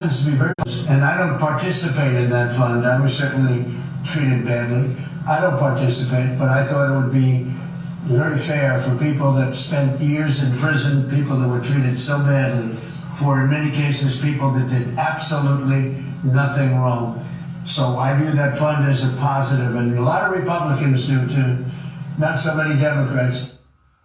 To be very, and I don't participate in that fund. I was certainly treated badly. I don't participate, but I thought it would be very fair for people that spent years in prison, people that were treated so badly, for in many cases people that did absolutely nothing wrong. So I view that fund as a positive, and a lot of Republicans do too, not so many Democrats.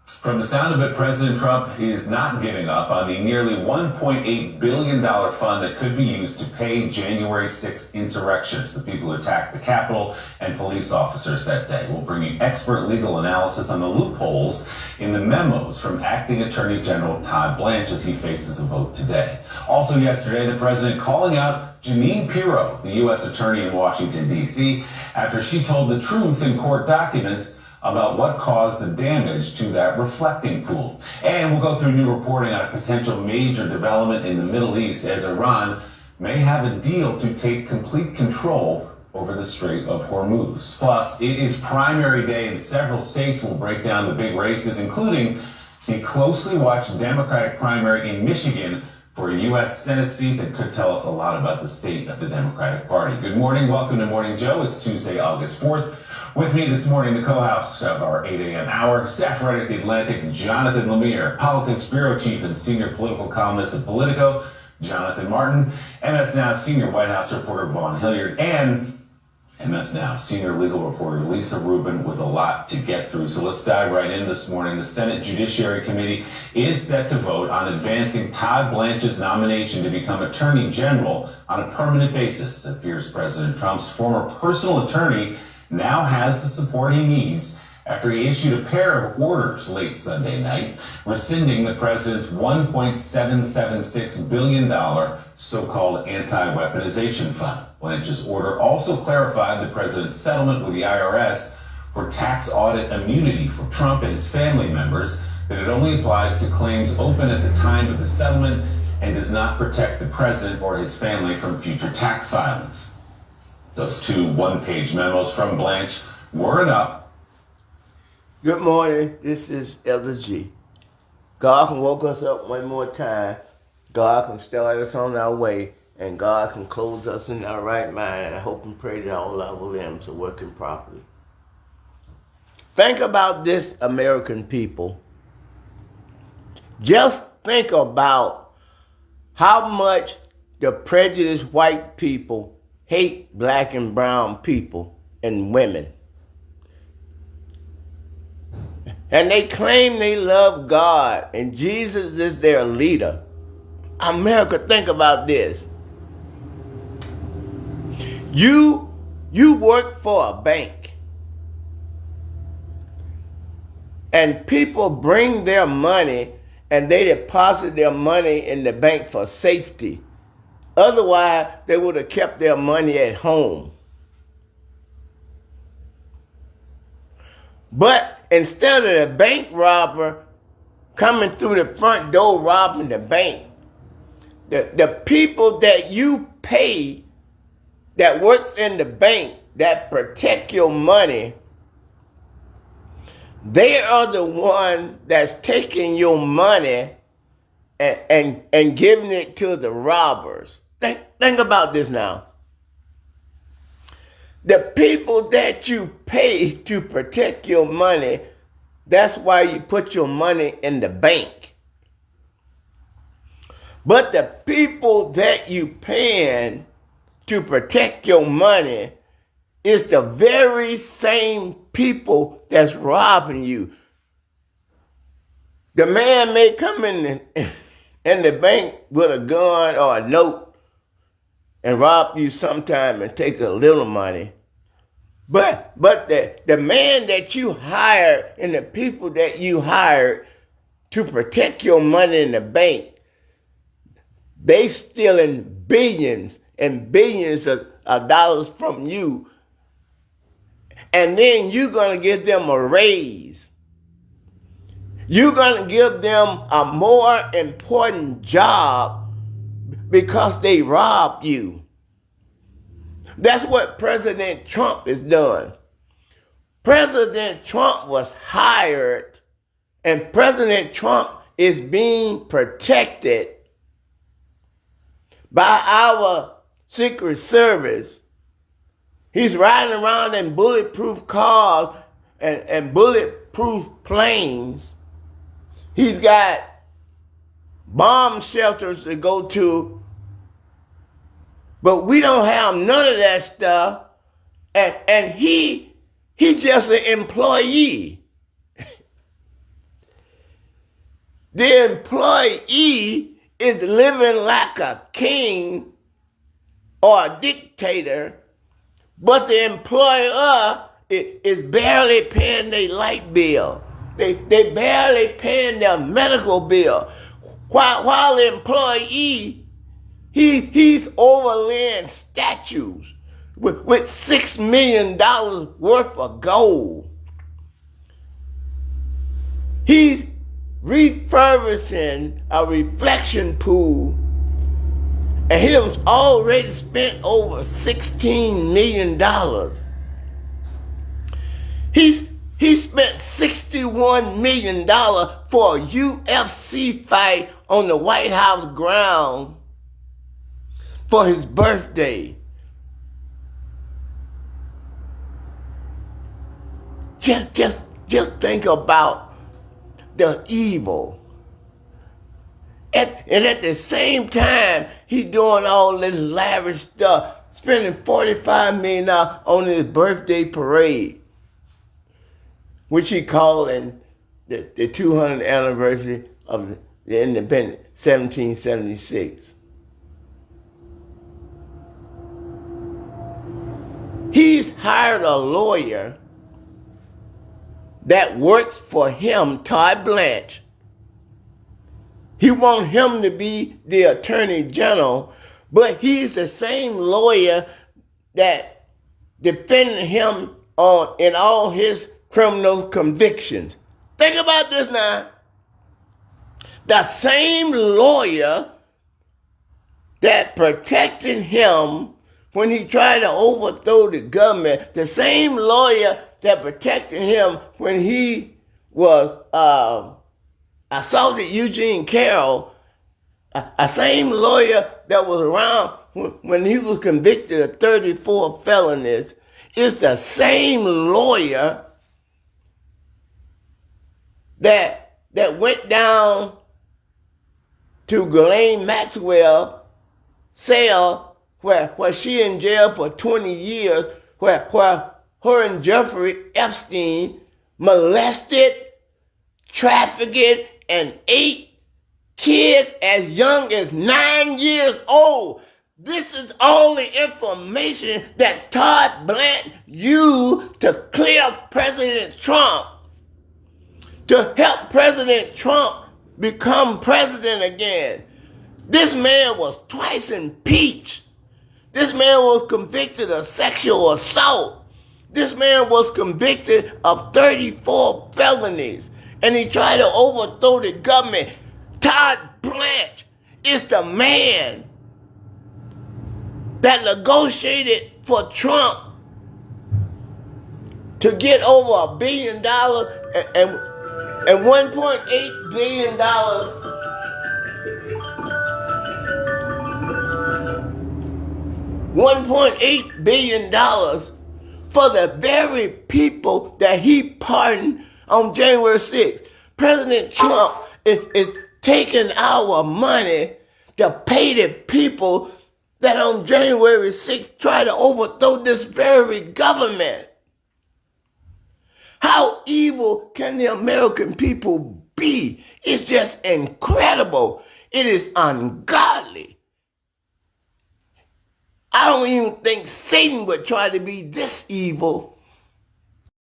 From the sound of it, President Trump is not giving up on the nearly $1.8 billion fund that could be used to pay January 6 insurrectionists, the people who attacked the Capitol and police officers that day. We'll bring you expert legal analysis on the loopholes in the memos from Acting Attorney General Todd Blanche as he faces a vote today. Also yesterday, the president calling out Jeanine Pirro, the U.S. attorney in Washington, D.C., after she told the truth in court documents about what caused the damage to that reflecting pool. And we'll go through new reporting on a potential major development in the Middle East as Iran may have a deal to take complete control over the Strait of Hormuz. Plus, it is primary day in several states. We'll break down the big races, including a closely watched Democratic primary in Michigan for a U.S. Senate seat that could tell us a lot about the state of the Democratic Party. Good morning. Welcome to Morning Joe. It's Tuesday, August 4th. With me this morning, the co-host of our 8 a.m. hour, staff writer at The Atlantic, Jonathan Lemire, politics bureau chief and senior political columnist at Politico, Jonathan Martin, MS Now senior White House reporter Vaughn Hilliard, and MS Now senior legal reporter Lisa Rubin, with a lot to get through. So let's dive right in this morning. The Senate Judiciary Committee is set to vote on advancing Todd Blanche's nomination to become Attorney General on a permanent basis. It appears President Trump's former personal attorney now has the support he needs after he issued a pair of orders late Sunday night, rescinding the president's $1.776 billion so-called anti-weaponization fund. Blanche's order also clarified the president's settlement with the IRS for tax audit immunity for Trump and his family members, that it only applies to claims open at the time of the settlement and does not protect the president or his family from future tax filings. Those two one-page memos from Blanche were enough. Good morning. This is Elder G. God can woke us up one more time. God can start us on our way. And God can close us in our right mind. I hope and pray that all our limbs are working properly. Think about this, American people. Just think about how much the prejudiced white people hate black and brown people and women. And they claim they love God and Jesus is their leader. America, think about this. You work for a bank. And people bring their money and they deposit their money in the bank for safety. Otherwise, they would have kept their money at home. But instead of the bank robber coming through the front door robbing the bank, the people that you pay that works in the bank that protect your money, they are the one that's taking your money and giving it to the robbers. Think about this now. The people that you pay to protect your money, that's why you put your money in the bank. But the people that you paying to protect your money is the very same people that's robbing you. The man may come in the bank with a gun or a note and rob you sometime and take a little money. But the man that you hired and the people that you hired to protect your money in the bank, they stealing billions and billions of dollars from you. And then you're going to give them a raise. You're going to give them a more important job because they robbed you. That's what President Trump has done. President Trump was hired, and President Trump is being protected by our Secret Service. He's riding around in bulletproof cars and bulletproof planes. He's got bomb shelters to go to. But we don't have none of that stuff. And he's just an employee. The employee is living like a king or a dictator, but the employer is barely paying their light bill. They barely paying their medical bill. While the employee, he's overlaying statues with $6 million worth of gold. He's refurbishing a reflection pool, and he has already spent over $16 million. He spent $61 million for a UFC fight on the White House ground for his birthday. Just think about the evil. And at the same time, he's doing all this lavish stuff, spending $45 million on his birthday parade, which he called in the 200th anniversary of the independence, 1776. He's hired a lawyer that works for him, Todd Blanche. He wants him to be the attorney general, but he's the same lawyer that defended him in all his criminal convictions. Think about this now. The same lawyer that protected him when he tried to overthrow the government, the same lawyer that protected him when he was assaulted Eugene Carroll, a same lawyer that was around when he was convicted of 34 felonies, is the same lawyer that went down to Ghislaine Maxwell's cell where she in jail for 20 years, where her and Jeffrey Epstein molested, trafficked, and ate kids as young as 9 years old. This is all the information that Todd Blanche used to clear President Trump, to help President Trump become president again. This man was twice impeached. This man was convicted of sexual assault. This man was convicted of 34 felonies, and he tried to overthrow the government. Todd Blanche is the man that negotiated for Trump to get over $1 billion and $1.8 billion $1.8 billion for the very people that he pardoned on January 6th. President Trump is taking our money to pay the people that on January 6th tried to overthrow this very government. How evil can the American people be? It's just incredible. It is ungodly. I don't even think Satan would try to be this evil.